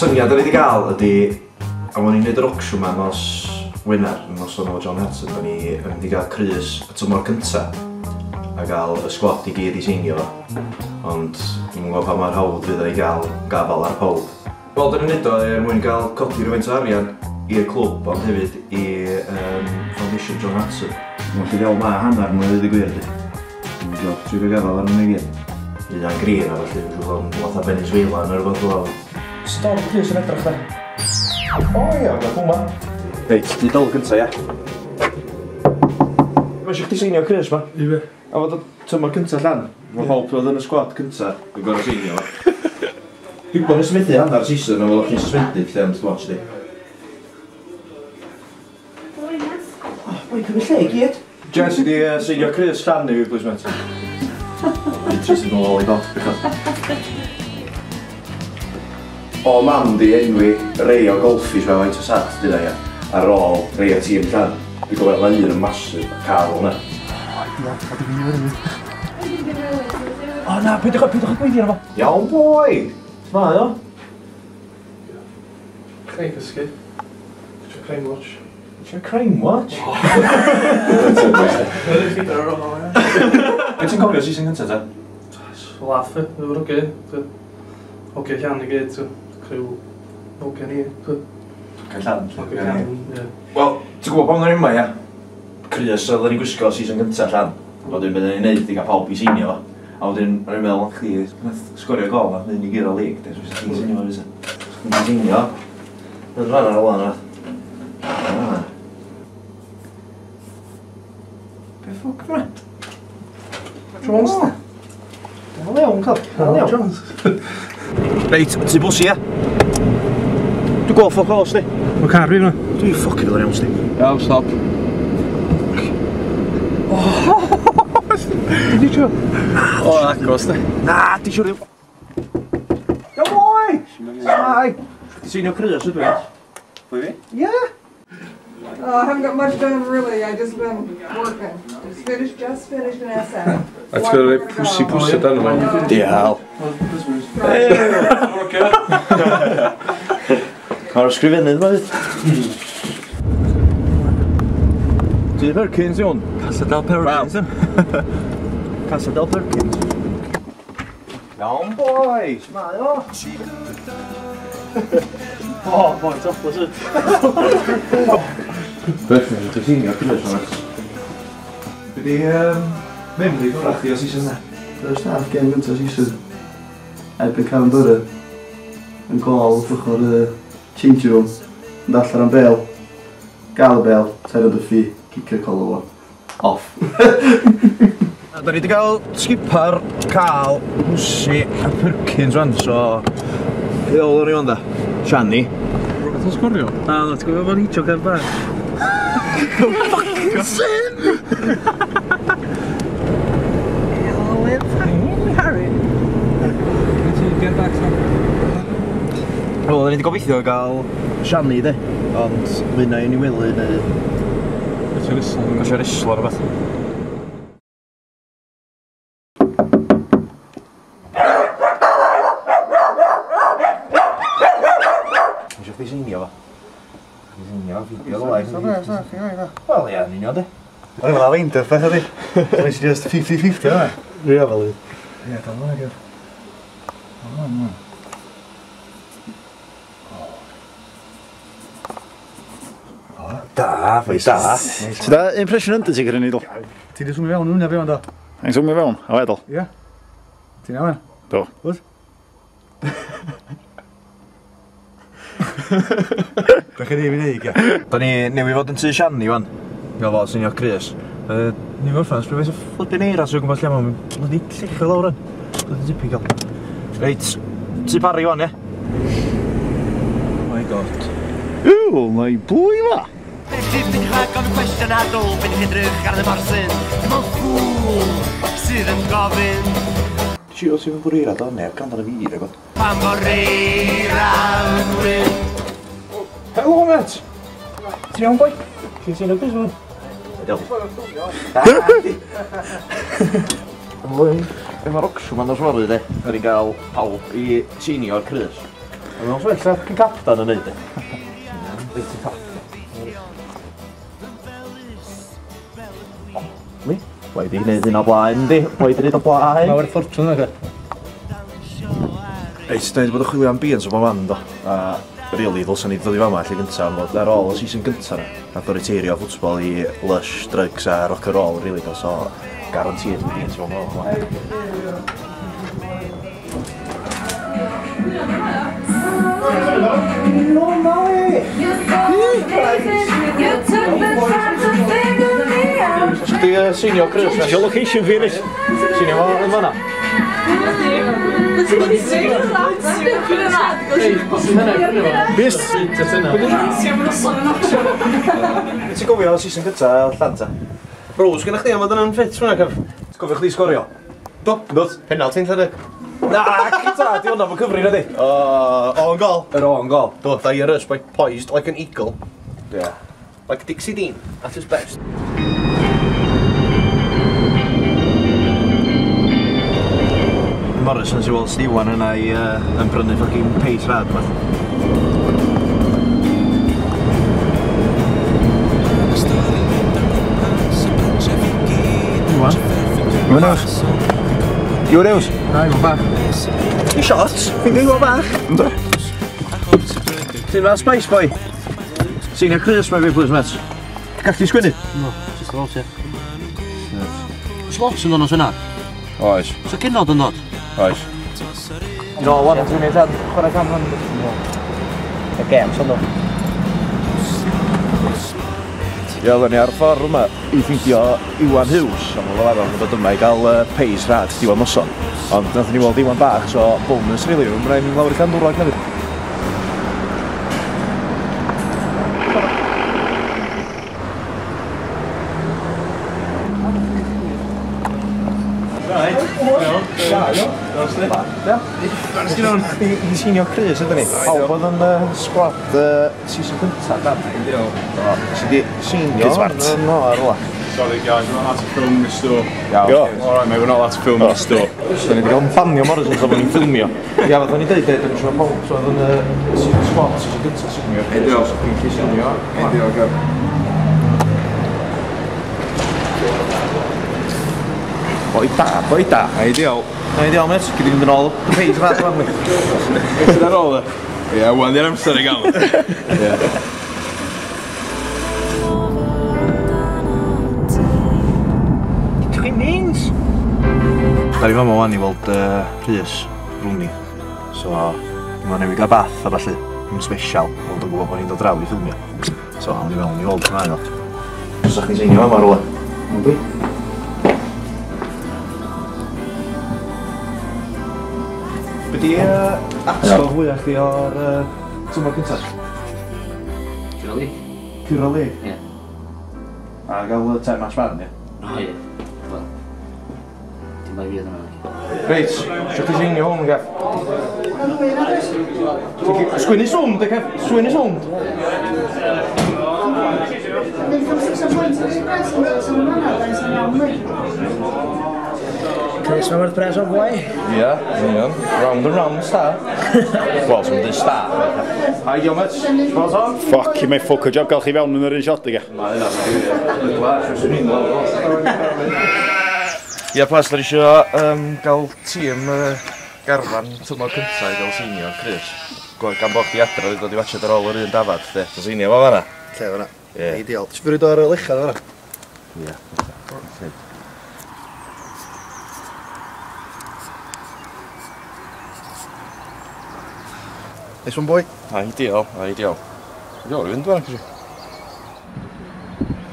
syniad da ni wedi gael ydy, a mwyn i'n neud yr ocsiwn yma nos Wener, Noson John Hartson, da ni wedi cael crys y tymor cyntaf a gael y sgwad i gyd i seinio fo. Ond ni'n gwybod pa mae'r hawdd fydd ni gael gafal ar pawb. Wel, da ni'n neud o mwyn gael codi rhywfaint o arian i'r clwb, ond hefyd i Foundation John Hartson. Mwyn chi ddel ma hanner mwyn ddweud y gwir di. Mwyn gael 3 gafal ar hwnnw i gyd. Fydd a'n grin a felly, fi'n gwybod lot o Venezuela yn yr fath o law. Storm crys yn edrych da. O ia, gael hwma. Reit, di dol gyntaf, ia. Mae eisiau chdi seinio crys ma? I fe. A fod o tymor cyntaf Llan. Mae pob oedd yn y sgwad cyntaf yn gorau seinio fo. Dwi'n gwybod nes methu hanner season o fel o'ch chi'n suspended lle yn watch di. Boi cymryd lle i gyd. Jens wedi seinio crys Llan i fi, please mate. Dwi'n trysyn nhw ôl i bod, bechod. O mam di enwi rei o golfis fe faint o sat dyna ia. Ar ôl rei o tîm Llan. Dwi'n gofio mae un yn masif, cael hwnna. O na, pwydwch a gweithio arno fo. Iawn boi! Mae o? Creu cysgu. Eisiau crime watch. Eisiau crime watch? Mae'n ffitr ar ôl, ia. Be ti'n cofio season cyntaf ta? Laff e, efo'r oge. Oge Llan i gyd, criw oge ni. Cael Llan. Oge Llan, ie. Wel, ti'n gwybod pam yma, ia? Crys oedd ni'n gwisgo season cyntaf Llan. Wedyn byddwn ni'n neud i gael pawb i seinio fo. A wedyn, rwy'n meddwl, chdi, sgorio gol a byddwn ni'n gyro lig. Dwi'n ti'n seinio fo fysa. Dwi'n seinio. Bydd rhan ar ôl yna. Be ffwc yma? Jones da. Dyna lewn, cael. Dyna lewn. Jones. Reit, ti bwsi, ia? Dwi'n gweld ffoc os di. Mae car fi fyna. Dwi'n ffocin fel iawn, sti. Iawn, stop. Di siw? O, agos da. Na, di siwr i'w... Go boi! Smai! Di seinio crys ydw i? Pwy fi? Yeah. I haven't got much done really. I just been working. Just finished an essay. I've got a pussy done yma. Dial. O'r ysgrifennydd ma fyd. Di Perkins ywn? Casa del Perkins ywn. Casa del Perkins. Iawn boi, smai o. O, boi, topless yw. Bethyn, dwi'n seinio crys o'n ys. Be di memory gorach chi o season na? Dwi'n staff gen gyntaf season. Erbyn cael yn byrra. Yn gol, ffwchor change room. Yn allan am bel. Gael y bel, tair o dyffi, cicio colo fo. Off. Da ni wedi cael skipper, cael, hwsi a Perkins rwan, so... Be ôl o'r iwan da? Shani. Rwy'n o'n sgorio? Na, ti'n gwybod fo'n hitio gael bach. Fucking sin! Wel, da ni wedi gobeithio gael Shani de, ond fynna i ni Melyn neu... Gwasio rislo ar o beth. Eisiau chdi seinio fo? Chdi seinio fo, fideo live. Wel ia, yn union de. Wel, yna feint o'r beth ydi. Nes i just 50-50 yna. Ria fel ydi. Ie, dan yna gyr. Da, fwy da. Ti da impression ynddo ti gyda ni, do? Ti di swmio fewn hwnna fewn, do? Yn swmio fewn, a wedol? Ie. Ti'n iawn? Do. Wrth? Da chi ddim i neud, ia? Da ni newydd fod yn tu Shani wan. Gael fod seinio crys. Ni'n orffan, sbrifais o fflipin eira sy'n gwybod lle ma'n mynd. Mae'n di llecho lawr yn. Dwi'n typical. Reit, tu pari wan, ie? Oh my god. Ww, mae bwy fa! Felly, ydych chi'n gofyn cwestiwn ar ôl beth chi'n edrych ar y morsyn. Mae'n ffwl sydd yn gofyn. Sio ti'n mynd bwr eira do, neb gan dan y fi, rego. Pan mor eira'n wyn. Helo, mate! Ti'n iawn, boi? Chi'n sy'n ygwys fan? Diolch. Efo'r ocsiwn ma'n oswaru, de. Da ni'n gael pawb i seinio'r crys. Mae'n swell na chi'n capten yn neud e. Reit i top. Mi? Wedi gwneud un o blaen, di. Wedi gwneud o blaen. Mae wedi ffortiwn ag e. Reit, da ni wedi bod yn chwilio am beans o bob man, do. A really, ddylsyn ni ddod i fama allu gyntaf, ond ar ôl y season gyntaf na. Nath o reteirio ffwtbol i lush, drugs a rock and roll, really, do. So, guaranteed wedi beans o bob man. Di senior Chris, na siol location fi nes. Senior fo yn fanna. Bis? Ti'n gofio o season gyda Llan ta? Rose, gyda chdi am fod yn ffit hwnna, Cyf? Ti'n gofio chdi sgorio? Do? Dod? Penalti'n lledeg? Na, cyta, di hwnna fo cyfri na di? On goal. Yr on goal. Do, Dyrus, poised like an eagle. Yeah. Like Dixie Dean, at his best. Morrison sy'n weld Stiwan yna i yn brynu ffocin pace rad yma. Iwan? Iwan Ews? Iwan Ews? Na, Iwan Bach. I shots? Fi'n Iwan Bach? Ynddo. Ti'n fan Spice Boy? Senior Chris mae fi, please, met. Gall ti sgwynnu? No, just lot, ie. Slots yn dod o syna? Oes. So cynnod yn dod? Oes. Ti'n ôl wan, ti'n gwneud tad chwarae camfan? Y games o'n dod. Ie, oedden ni ar y ffordd yma i ffeindio Iwan Hughes, am fel arfer yn dod yma i gael pace rad diwan noson. Ond nath ni weld Iwan Bach, so bonus, really, mae'n rhaid ni'n lawr i Llanddwrog hefyd. I senior Chris ydyn ni. Pawb oedd yn sgwad season cyntaf dan. Sydd di senior yn o'r rwla. Sorry guys, we're not allowed to film this store. Go. Alright mate, we're not allowed to film this store. Da ni wedi cael banio Morrison so bod ni'n ffilmio. Ia, fath o'n i dweud, da ni'n siŵr pawb so oedd yn sgwad season cyntaf senior. Eidio. Senior. Eidio, go. Boi da. Eidio. Ideal, met. Gyd i'n mynd yn ôl y page rad fan ni. Is ar ôl e? Ie, wan di'r amser i gael. Twinings! Da ni fama wan i weld Rhys rhwng ni. So, mae'n newid gael bath a falle. Yn special, ond yn gwybod bod ni'n dod draw i ffilmio. So, o'n i mewn i weld hwnna i ddod. Os ydych chi'n seinio fama rwle? Ynddi? Be di atgo fwyaf chdi o'r tymor cyntaf? Cyroli? Cyroli? Ie. A gael 10 match ban, ie? O, ie. Wel, dim bai fi oedd yna. Reit, sio chdi seinio hwn, Gaf? Sgwini swnd, Gaf? Sgwini swnd? Chris, mae werth pres o bwy? Ie, union. Round and round star. Wel, sy'n mynd star. Hi, Gilmet. Spot on? Fuck, you made fuck a job gael chi fewn yn yr un shot i ga. Ie, plas, da ni eisiau gael tîm garfan tymor cyntaf i gael senior Chris. Gan bod chdi adra wedi dod i watched ar ôl yr un dafad, de. Da senior fo fanna? Lle fanna. Ie. Ideal. Ti'n fyrwyd o'r lechad fanna? Ie. Nice one, boy. Ideal. Ideal, rwy'n dwi'n cysio.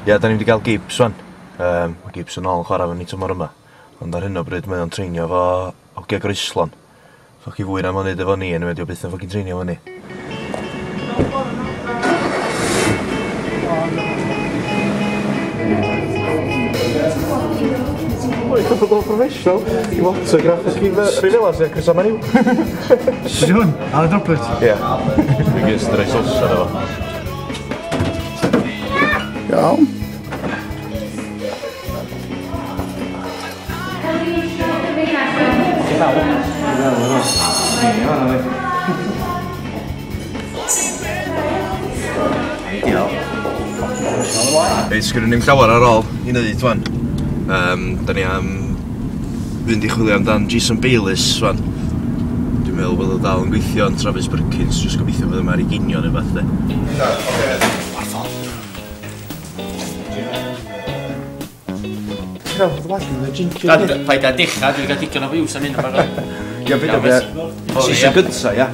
Ie, da ni wedi cael Gibbs wan. Mae Gibbs yn ôl yn chwarae fan i tymor yma. Ond ar hyn o bryd mae o'n treinio fo hogia Grislon. So chi fwy na mae'n neud efo ni, yn wedi o byth yn ffogin treinio fo ni. Oi, couple o professional. I autograph ysgrif Rivelas i'r Chris Amaniw. Siwn, a y droplet. Ie. Fi gys dy rei sos ar efo. Iawn. Ideal. Reit, sgwrwn ni'n llawer ar ôl i wneud wan. Da ni am fynd i chwilio amdan Jason Bayliss wan. Dwi'n meddwl bod o dal yn gweithio yn Travis Perkins, jyst gobeithio bod yma ar ei ginio neu fath. Paid a dechrau, dwi'n cael digon o fiws am hyn yma. Ia, beth o beth? Season gynta, ia.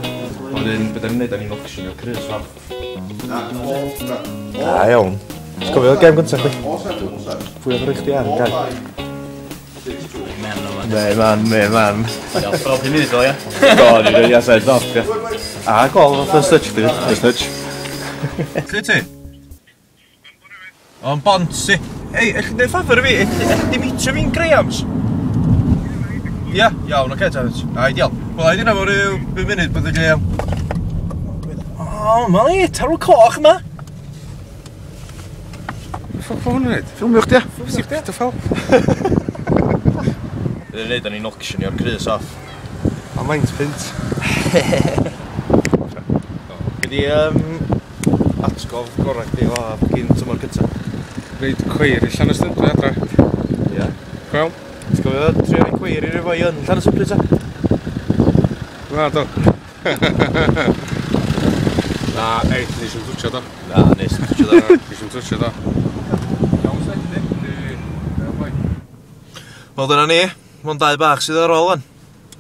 Wedyn, beth ni'n neud, da ni'n ocsiwn o'r Chris fan. Da, iawn. Gofio o'r gem gynta, chdi? Pwy oedd rhaid chdi ar, gael? Me man. Fel 5 munud o, ia? Do, ni'n rhaid iasau dop, ia. A, gol, first touch, chdi. First touch. Lle ti? O'n bont, si. Ei, eich chi'n neud ffafr i fi? Eich di mitio fi'n Grahams? Ia, iawn, oce, Terence. A, ideal. Wel, a'i dyna fo ryw 5 munud, bydd y gael. O, Melyn, tarw coch yma. Ffwc po hwnnw'n neud? Ffilmio chdi, ia? Ffwc dy ffel? Bydd ni'n neud, da ni'n ocsiwn o'r Chris off. A maint pint. Gyddi, atgof gorau chdi o gyn tymor cyntaf. Reid cweir i Llanystud, dwi adra. Ia. Gwael? Ti'n gofio trio ni cweir i rifo i yn Llanystud ta? Na, do. Na, ei, nes i'n twtio do. Na, nes i'n twtio do. Nes i'n twtio do. Wel, dyna ni. Mae'n dau bach sydd ar ôl wan.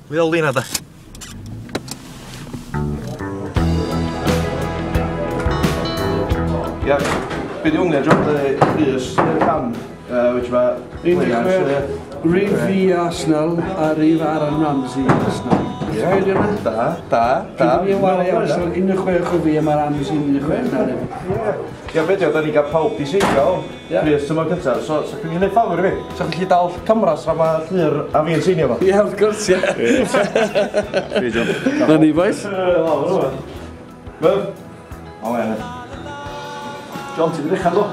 Fel lina da. Ia, beth yw'n gwneud, John, Rhys, cam, which ma... Rif fi Arsenal a rif Aaron Ramsey Arsenal. Da. Fi yn wario Arsenal 16 o fi a mae Ramsey 16 na rif. Ia, beth yw, da ni gael pawb i seigio Rhys tymor cyntaf, so chi'n gwneud ffafr i fi. So chi'n gallu dal camras ra mae llyr a fi yn seinio fo. Ie, wrth gwrs, ie. Fi, John. Na ni, boys. Fyf? O, ie. John, ti'n ddechrau do?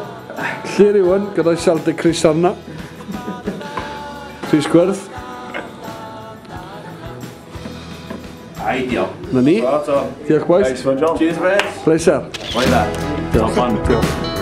Lle rhywun, gyda'i siarad y Chris arna. Chris Gwerth. Ideal. Na ni. Diolch, Diolch, boys. Cheers, mate. Pleasure. Why that? Diolch.